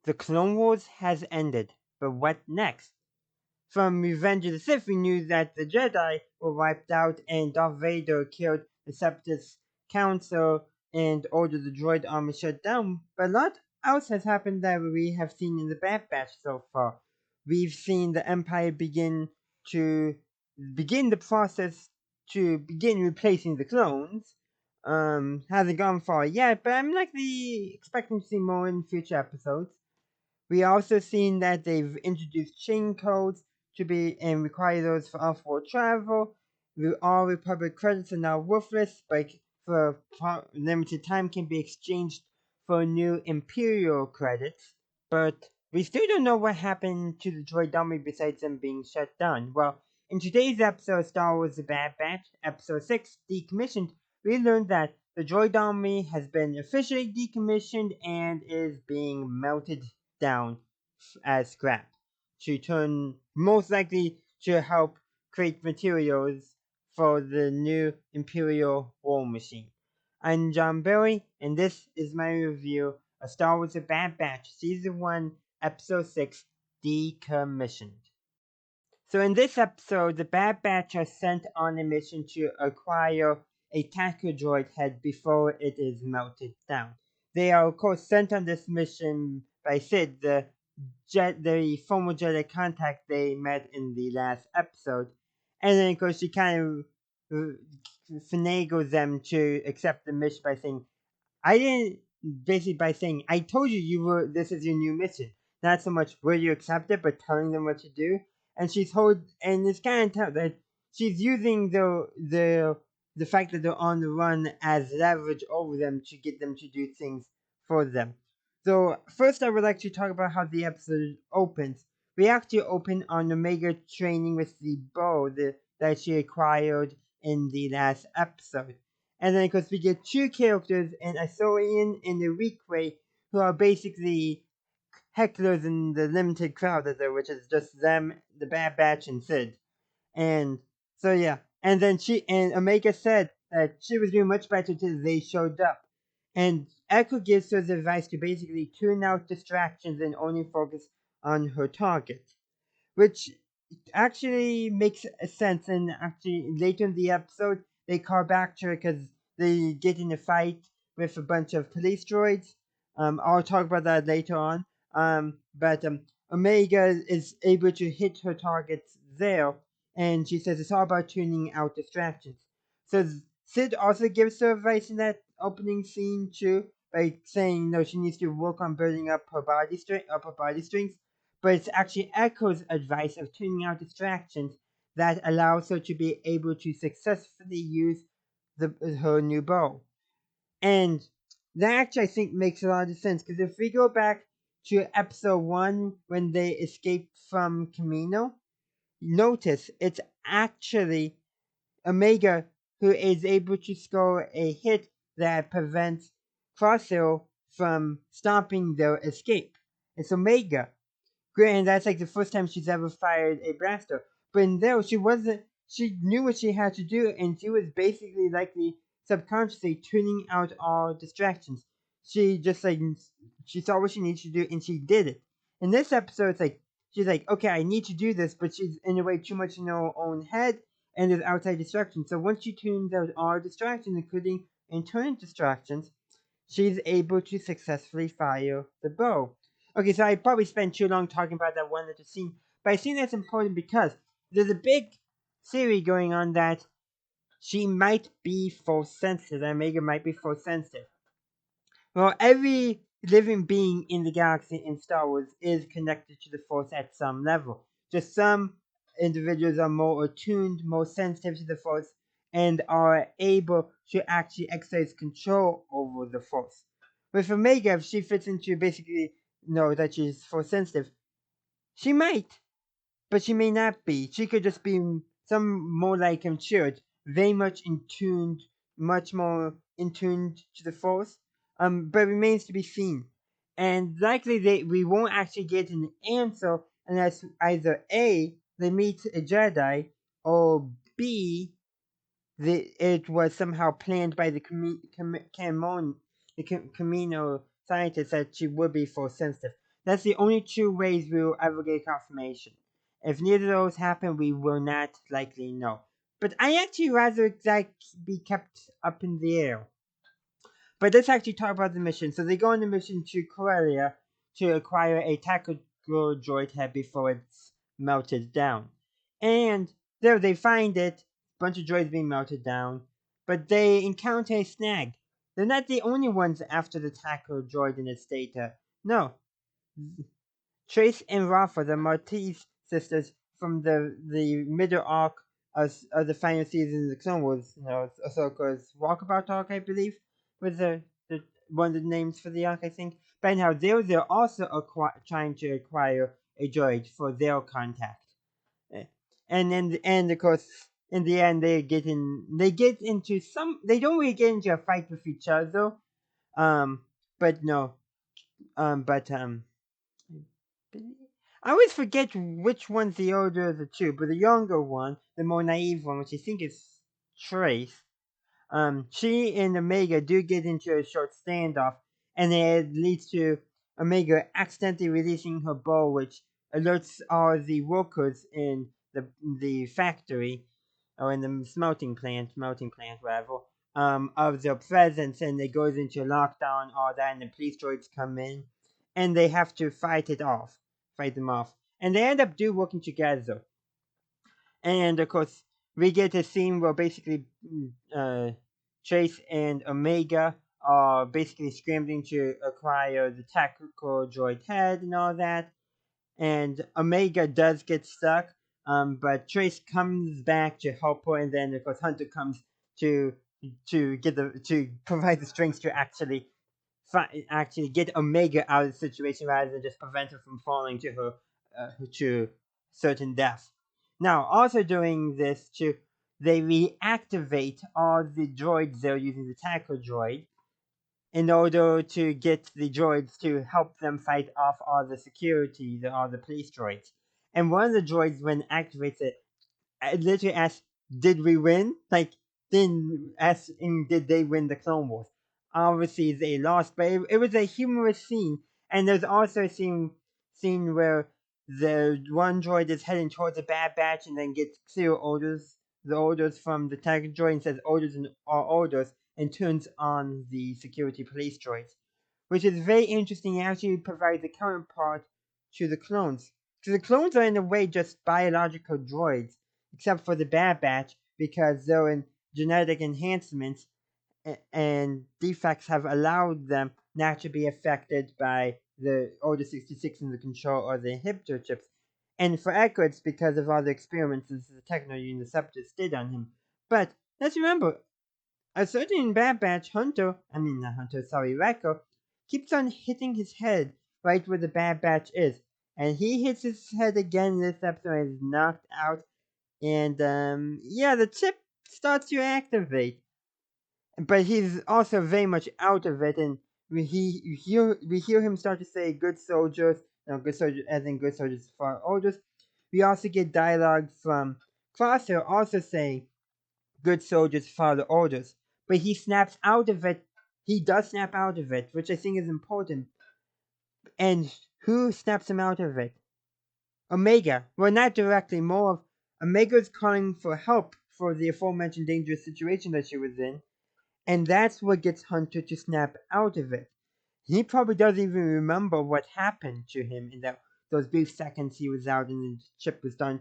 The Clone Wars has ended, but what next? From Revenge of the Sith, we knew that the Jedi were wiped out and Darth Vader killed the Separatist Council and ordered the droid army shut down, but a lot else has happened that we have seen in the Bad Batch so far. We've seen the Empire begin the process to begin replacing the clones. Hasn't gone far yet, but I'm likely expecting to see more in future episodes. We also seen that they've introduced chain codes to be and require those for off-world travel. All Republic credits are now worthless, but for limited time can be exchanged for new Imperial credits. But we still don't know what happened to the droid army besides them being shut down. Well, in today's episode of Star Wars The Bad Batch, Episode 6, Decommissioned, we learned that the droid army has been officially decommissioned and is being melted down as scrap to turn most likely to help create materials for the new Imperial War Machine. I'm John Barry, and this is my review of Star Wars The Bad Batch Season 1, Episode 6, Decommissioned. So in this episode, the Bad Batch are sent on a mission to acquire a tactical droid head before it is melted down. They are of course sent on this mission by Sid, the former Jedi contact they met in the last episode, and then of course she kind of finagles them to accept the mission by saying, "I didn't." Basically, by saying, "I told you this is your new mission." Not so much will you accept it, but telling them what to do. And she's and it's kind of tough that she's using the fact that they're on the run as leverage over them to get them to do things for them. So first, I would like to talk about how the episode opens. We actually open on Omega training with the bow that she acquired in the last episode. And then, of course, we get two characters, an Azorian and a Reequay, who are basically hecklers in the limited crowd there, which is just them, the Bad Batch, and Sid. And so, yeah. And then Omega said that she was doing much better till they showed up. And Echo gives her the advice to basically tune out distractions and only focus on her target, which actually makes sense. And actually, later in the episode, they call back to her because they get in a fight with a bunch of police droids. I'll talk about that later on. But Omega is able to hit her targets there, and she says it's all about tuning out distractions. So Sid also gives her advice in that opening scene too, by saying no, she needs to work on building up her body strength. But it's actually Echo's advice of tuning out distractions that allows her to be able to successfully use her new bow. And that actually, I think, makes a lot of sense, because if we go back to episode 1 when they escaped from Camino, notice it's actually Omega who is able to score a hit that prevents Crosshair from stopping their escape. It's Omega. And that's like the first time she's ever fired a blaster. But in there, she knew what she had to do, and she was basically likely subconsciously tuning out all distractions. She just she saw what she needed to do, and she did it. In this episode, it's like, she's like, okay, I need to do this, but she's in a way too much in her own head, and there's outside distractions. So once she tunes out all distractions, including internal distractions, she's able to successfully fire the bow. Okay, so I probably spent too long talking about that one little scene, but I think that's important because there's a big theory going on that she might be force sensitive, that Omega might be force sensitive. Well, every living being in the galaxy in Star Wars is connected to the Force at some level. Just some individuals are more attuned, more sensitive to the Force, and are able to actually exercise control over the Force. With Omega, if she fits into basically know that she's Force sensitive, she might, but she may not be. She could just be some more like Church, very much much more in tuned to the Force. But it remains to be seen. And likely we won't actually get an answer unless either A, they meet a Jedi, or B, it was somehow planned by the Camino scientists that she would be Force sensitive. That's the only two ways we will ever get confirmation. If neither of those happen, we will not likely know. But I actually rather that be kept up in the air. But let's actually talk about the mission. So they go on the mission to Corellia to acquire a tactical droid head before it's melted down. And there they find it, bunch of droids being melted down, but they encounter a snag. They're not the only ones after the tactical droid in its data. No, Trace and Rafa, the Maltese sisters from the middle arc of the final season of the Clone Wars, Ahsoka's Walkabout arc, I believe, was the one of the names for the arc, I think. But anyhow, they're also trying to acquire a droid for their contact. Eh, and in the end, of course, in the end, they get into some. They don't really get into a fight with each other. Um, but no. But I always forget which one's the older of the two, but the younger one, the more naive one, which I think is Trace, she and Omega do get into a short standoff, and it leads to Omega accidentally releasing her bow, which alerts all the workers in the factory, or in the melting plant, whatever, of their presence, and it goes into lockdown, all that, and the police droids come in, and they have to fight them off, and they end up working together. And of course, we get a scene where basically Chase and Omega are basically scrambling to acquire the tactical droid head and all that. And Omega does get stuck, but Trace comes back to help her, and then of course Hunter comes to to provide the strength to actually get Omega out of the situation rather than just prevent her from falling to certain death. Now, also doing this they reactivate all the droids they're using, the tackle droid, in order to get the droids to help them fight off all the security, all the police droids. And one of the droids, when activates it, literally asks, "Did we win?" Like, then asking, "Did they win the Clone Wars?" Obviously, they lost, but it was a humorous scene. And there's also a scene where the one droid is heading towards a Bad Batch and then gets the orders from the target droid, and says orders and all orders, and turns on the security police droids, which is very interesting. It actually provides a counterpart to the clones. Because the clones are in a way just biological droids, except for the Bad Batch, because they're in genetic enhancements and defects have allowed them not to be affected by the Order 66 and the control or the inhibitor chips. And for Echo, it's because of all the experiments the technology and the Separatists did on him. But let's remember, a certain Bad Batch not Hunter, sorry, Recco, keeps on hitting his head right where the Bad Batch is. And he hits his head again in this episode and is knocked out. And, yeah, the chip starts to activate. But he's also very much out of it, and we hear him start to say "good soldiers," no, good soldiers, as in good soldiers for orders. We also get dialogue from Crosshair also saying "good soldiers follow orders," but he snaps out of it. He does snap out of it, which I think is important. And who snaps him out of it? Omega. Well, not directly. More of Omega's calling for help for the aforementioned dangerous situation that she was in. And that's what gets Hunter to snap out of it. He probably doesn't even remember what happened to him in those brief seconds he was out and the chip was done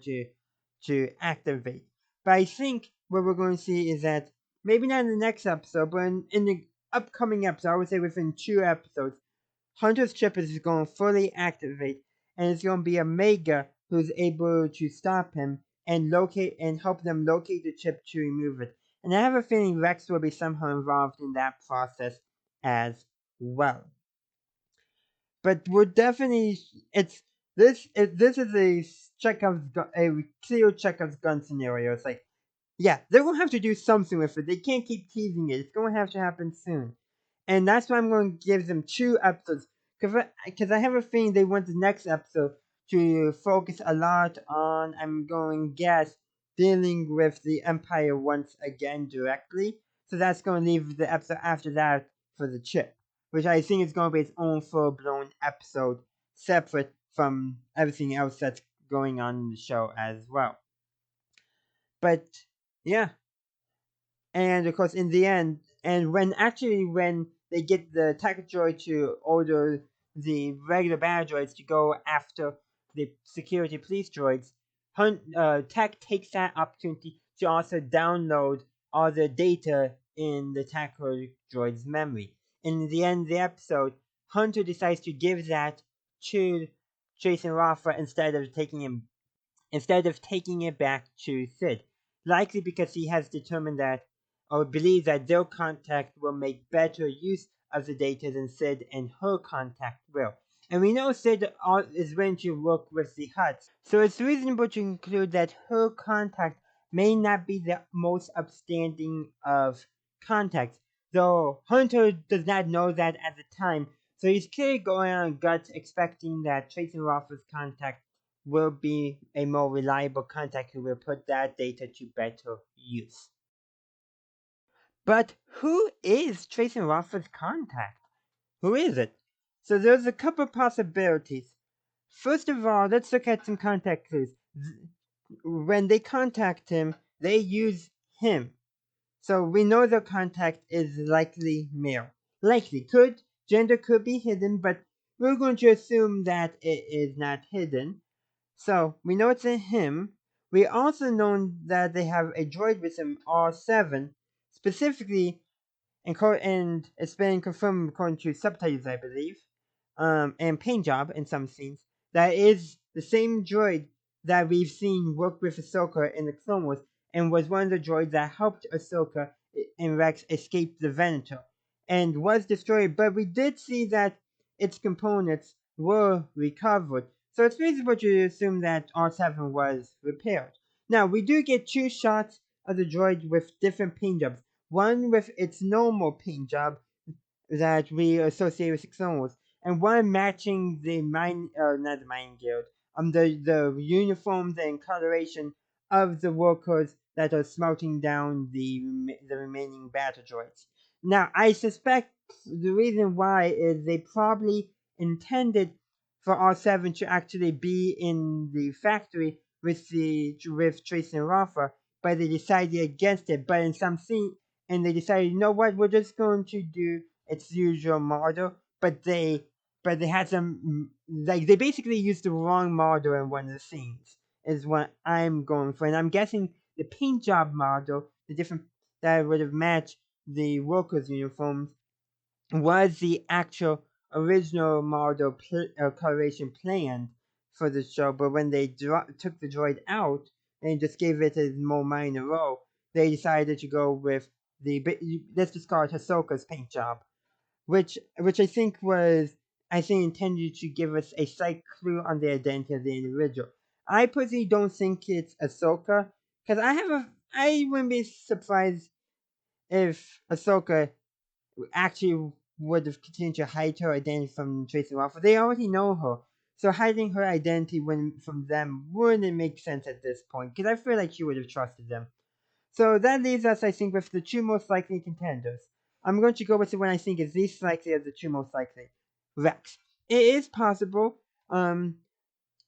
to activate. But I think what we're going to see is that maybe not in the next episode, but in the upcoming episode, I would say within 2 episodes, Hunter's chip is going to fully activate, and it's going to be Omega who's able to stop him and help them locate the chip to remove it. And I have a feeling Rex will be somehow involved in that process as well. But we're definitely this is a clear Chekhov's gun scenario. It's like, yeah, they're gonna have to do something with it. They can't keep teasing it. It's gonna have to happen soon. And that's why I'm going to give them 2 episodes. Because I have a feeling they want the next episode to focus a lot on, I'm going to guess, dealing with the Empire once again directly. So that's going to leave the episode after that for the chip. Which I think is going to be its own full blown episode separate from everything else that's going on in the show as well. But yeah, and of course in the end, and when they get the attacker droid to order the regular battle droids to go after the security police droids, Tech takes that opportunity to also download all the data in the attacker droid's memory. In the end of the episode, Hunter decides to give that to Jason Rafa instead of taking it back to Sid, likely because he has determined that or believes that their contact will make better use of the data than Sid and her contact will. And we know Sid is going to work with the Hutts, so it's reasonable to conclude that her contact may not be the most upstanding of contacts, though Hunter does not know that at the time, so he's clearly going on gut expecting that Tracy Roth's contact will be a more reliable contact who will put that data to better use. But who is Tracy Roth's contact? Who is it? So there's a couple possibilities. First of all, let's look at some contact clues. When they contact him, they use him. So we know their contact is likely male. Likely. Gender could be hidden, but we're going to assume that it is not hidden. So we know it's a him. We also know that they have a droid with him, R7, specifically, and it's been confirmed according to subtitles, I believe, and paint job in some scenes. That is the same droid that we've seen work with Ahsoka in the Clone Wars, and was one of the droids that helped Ahsoka and Rex escape the Venator, and was destroyed. But we did see that its components were recovered, so it's reasonable to assume that R7 was repaired. Now we do get two shots of the droid with different paint jobs. One with its normal paint job that we associate with Clone Wars, and one matching the not the mine guild, the uniforms and coloration of the workers that are smelting down the remaining battle droids. Now, I suspect the reason why is they probably intended for R7 to actually be in the factory with Tracy and Rafa, but they decided against it. But in some scene, and they decided, you know what, we're just going to do its usual model, but they had some like they basically used the wrong model in one of the scenes is what I'm going for, and I'm guessing the paint job model, the different that would have matched the workers' uniforms, was the actual original model coloration planned for the show, but when they took the droid out and just gave it a more minor role, they decided to go with let's just call it Ahsoka's paint job, which I think intended to give us a slight clue on the identity of the individual. I personally don't think it's Ahsoka, because I wouldn't be surprised if Ahsoka actually would have continued to hide her identity from Tracy Waffle. They already know her. So hiding her identity from them wouldn't make sense at this point, because I feel like she would have trusted them. So that leaves us, I think, with the two most likely contenders. I'm going to go with the one I think is least likely of the two most likely. Rex. It is possible.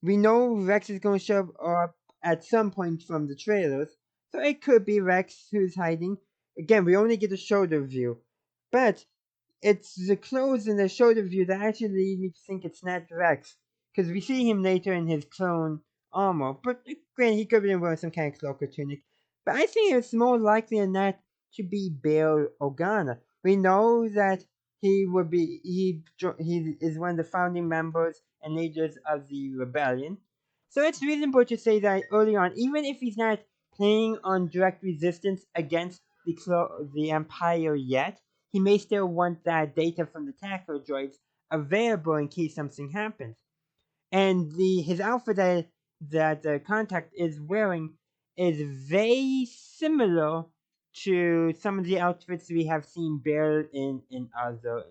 We know Rex is going to show up at some point from the trailers. So it could be Rex who's hiding. Again, we only get a shoulder view. But it's the clothes in the shoulder view that actually lead me to think it's not Rex, because we see him later in his clone armor. But granted, he could be wearing some kind of cloak or tunic. But I think it's more likely than not to be Bail Organa. We know that he is one of the founding members and leaders of the rebellion. So it's reasonable to say that early on, even if he's not planning on direct resistance against the Empire yet, he may still want that data from the tackle droids available in case something happens. And his outfit that the contact is wearing is very similar to some of the outfits we have seen Bear in other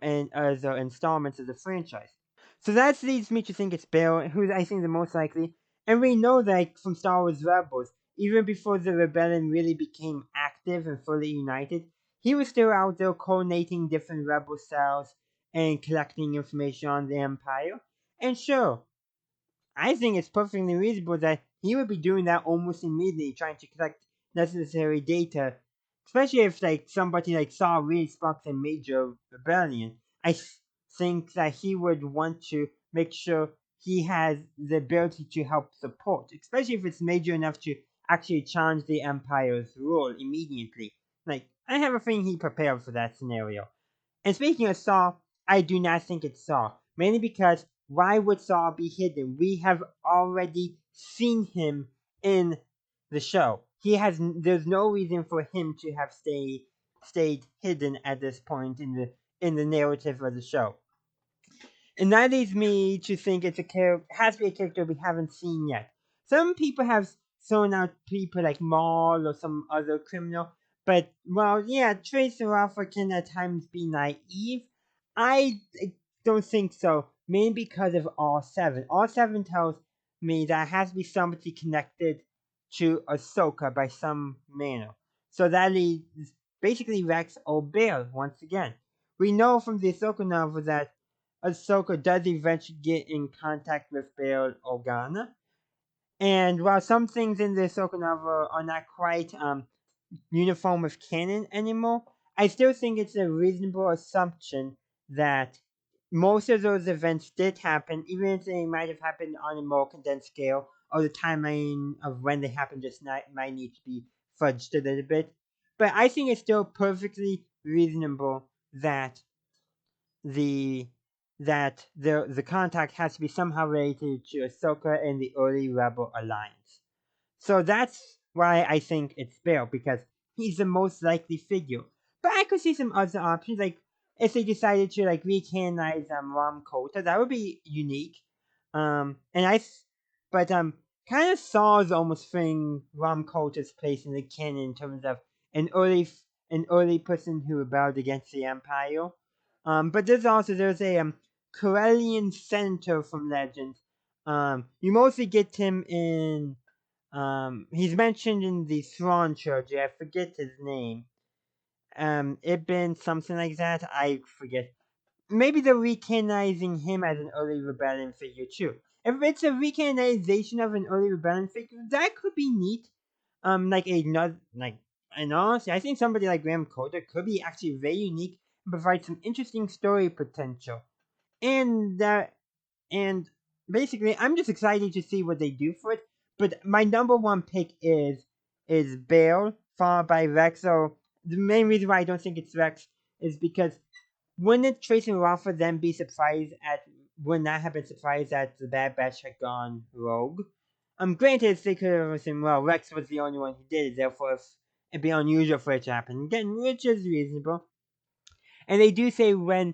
installments of the franchise. So that leads me to think it's Bill, who's I think the most likely. And we know that from Star Wars Rebels, even before the rebellion really became active and fully united, he was still out there coordinating different rebel cells and collecting information on the Empire. And sure, I think it's perfectly reasonable that he would be doing that almost immediately, trying to collect necessary data, especially if like somebody like Saul really sparks a major rebellion. Think that he would want to make sure he has the ability to help support, especially if it's major enough to actually challenge the Empire's rule immediately. Like, I have a feeling he prepared for that scenario. And speaking of Saw, I do not think it's Saw. Mainly because why would Saw be hidden? We have already seen him in the show. There's no reason for him to have stayed hidden at this point in the narrative of the show. And that leads me to think has to be a character we haven't seen yet. Some people have thrown out people like Maul or some other criminal, but well, yeah, Trace and Alpha can at times be naive. I don't think so, mainly because of all seven. All seven tells me that it has to be somebody connected to Ahsoka by some manner. So that leads basically Rex or Bail once again. We know from the Ahsoka novel that Ahsoka does eventually get in contact with Bail Organa. And while some things in the Ahsoka novel are not quite uniform with canon anymore, I still think it's a reasonable assumption that most of those events did happen, even if they might have happened on a more condensed scale, or the timeline of when they happened might need to be fudged a little bit. But I think it's still perfectly reasonable that the the contact has to be somehow related to Ahsoka and the early Rebel Alliance. So that's why I think it's Bail, because he's the most likely figure. But I could see some other options, like if they decided to like recanonize Ram Kota, that would be unique. And but kind of Saw's almost filling Ram Kota's place in the canon in terms of an early an early person who rebelled against the Empire. But there's a Corellian senator from Legends. You mostly get him in he's mentioned in the Thrawn trilogy. I forget his name. Ibn something like that. I forget. Maybe they're recanonizing him as an early rebellion figure too. If it's a recanonization of an early rebellion figure, that could be neat. Like another like, and honestly, I think somebody like Graham Coder could be actually very unique and provide some interesting story potential. And and basically, I'm just excited to see what they do for it. But my number one pick is Bale, followed by Rex. So the main reason why I don't think it's Rex is because wouldn't Tracy and Rafa then be surprised at would not have been surprised that the Bad Batch had gone rogue? Granted, they could have said, well, Rex was the only one who did it, therefore it'd be unusual for it to happen again, which is reasonable. And they do say when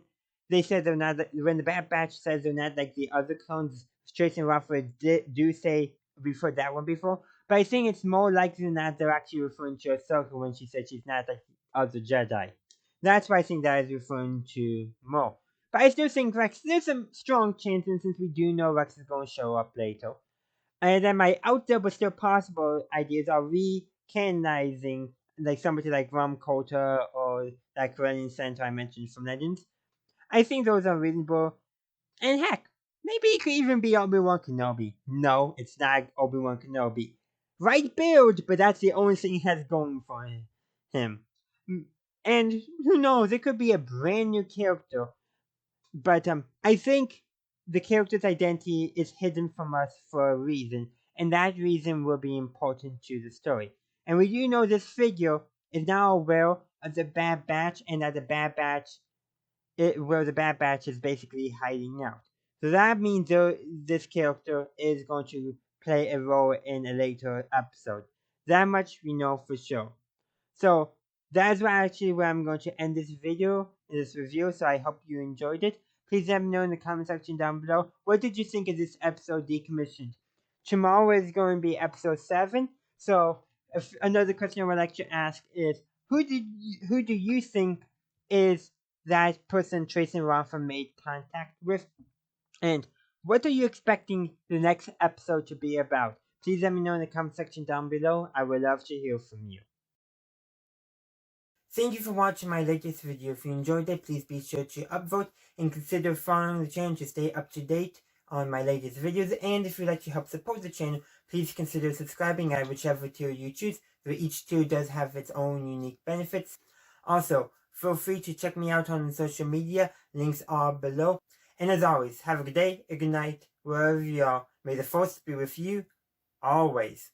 they said they're not when the Bad Batch says they're not like the other clones, Trace and Rafa do say before that one before. But I think it's more likely than not they're actually referring to Ahsoka when she said she's not like the other Jedi. That's why I think that is referring to Mo. But I still think Rex, there's a strong chance, and since we do know Rex is going to show up later. And then my out there but still possible ideas are recanonizing like somebody like Ram Kota or that Corellian Center I mentioned from Legends. I think those are reasonable. And heck, maybe it could even be Obi-Wan Kenobi. No, it's not Obi-Wan Kenobi. Right build, but that's the only thing he has going for him. And who knows, it could be a brand new character. But I think the character's identity is hidden from us for a reason, and that reason will be important to the story. And we do know this figure is now aware of the Bad Batch, and that the Bad Batch, where the Bad Batch is basically hiding out. So that means this character is going to play a role in a later episode. That much we know for sure. So that's actually where I'm going to end this video, this review. So I hope you enjoyed it. Please let me know in the comment section down below. What did you think of this episode, Decommissioned? Tomorrow is going to be episode 7. So if another question I would like to ask is, who do you think is that person Tracy and Rafa made contact with? And what are you expecting the next episode to be about? Please let me know in the comment section down below. I would love to hear from you. Thank you for watching my latest video. If you enjoyed it, please be sure to upvote and consider following the channel to stay up to date on my latest videos. And if you'd like to help support the channel, please consider subscribing at whichever tier you choose, though each tier does have its own unique benefits. Also, feel free to check me out on social media. Links are below. And as always, have a good day, a good night, wherever you are. May the force be with you always.